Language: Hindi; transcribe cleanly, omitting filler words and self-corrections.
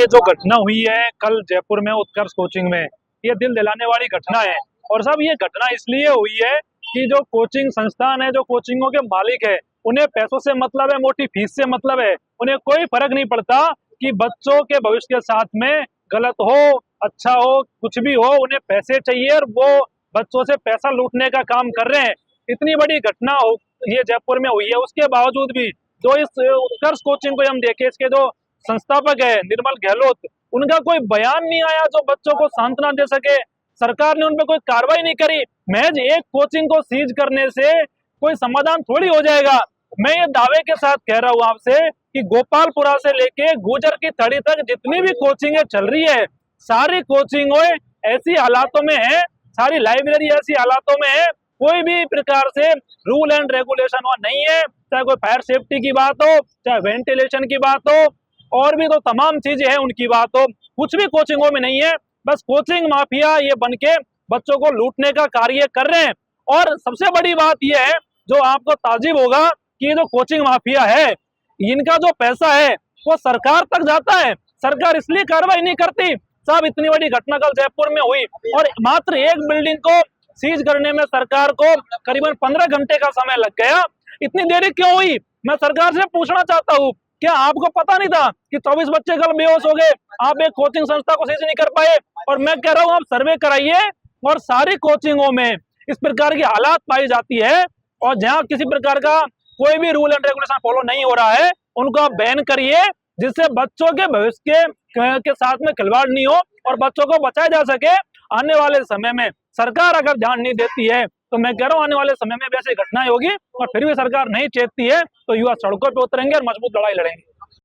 ये जो घटना हुई है कल जयपुर में उत्कर्ष कोचिंग में, ये दिल दिलाने वाली घटना है। और साहब ये घटना इसलिए हुई है कि जो कोचिंग संस्थान है, जो कोचिंगों के मालिक है, उन्हें पैसों से मतलब है, मोटी फीस से मतलब है। उन्हें कोई फर्क नहीं पड़ता कि बच्चों के भविष्य के साथ में गलत हो, अच्छा हो, कुछ भी हो, उन्हें पैसे चाहिए और वो बच्चों से पैसा लूटने का काम कर रहे हैं। इतनी बड़ी घटना हो ये जयपुर में हुई है, उसके बावजूद भी जो इस उत्कर्ष कोचिंग को हम देखें, इसके जो संस्थापक है निर्मल गहलोत, उनका कोई बयान नहीं आया जो बच्चों को सांत्वना दे सके। सरकार ने उन पर कोई कार्रवाई नहीं करी। महज एक कोचिंग को सीज करने से कोई समाधान थोड़ी हो जाएगा। मैं ये दावे के साथ कह रहा हूँ आपसे कि गोपालपुरा से लेके गुजर की थड़ी तक जितनी भी कोचिंगें चल रही है, सारी कोचिंगें ऐसी हालातों में है, सारी लाइब्रेरी ऐसी हालातों में है, कोई भी प्रकार से रूल एंड रेगुलेशन वहां नहीं है। चाहे कोई फायर सेफ्टी की बात हो, चाहे वेंटिलेशन की बात हो, और भी तो तमाम चीजें हैं उनकी बात हो, कुछ भी कोचिंगों में नहीं है। बस कोचिंग माफिया ये बनके बच्चों को लूटने का कार्य कर रहे हैं। और सबसे बड़ी बात यह है, जो आपको ताज्जुब होगा कि ये जो कोचिंग माफिया है, इनका जो पैसा है वो सरकार तक जाता है। सरकार इसलिए कार्रवाई नहीं करती। साहब इतनी बड़ी घटना कल जयपुर में हुई और मात्र एक बिल्डिंग को सीज करने में सरकार को करीबन 15 घंटे का समय लग गया। इतनी देरी क्यों हुई? मैं सरकार से पूछना चाहता हूँ, क्या आपको पता नहीं था कि 24 बच्चे कल बेहोश हो गए? आप एक कोचिंग संस्था को सीज नहीं कर पाए। और मैं कह रहा हूँ आप सर्वे कराइए और सारी कोचिंगों में इस प्रकार की हालात पाई जाती है और जहाँ किसी प्रकार का कोई भी रूल एंड रेगुलेशन फॉलो नहीं हो रहा है, उनको आप बैन करिए, जिससे बच्चों के भविष्य के साथ में खिलवाड़ नहीं हो और बच्चों को बचाया जा सके। आने वाले समय में सरकार अगर ध्यान नहीं देती है तो मैं कह रहा हूँ आने वाले समय में भी ऐसी घटनाएं होगी और फिर भी सरकार नहीं चेतती है तो युवा सड़कों पर उतरेंगे और मजबूत लड़ाई लड़ेंगे।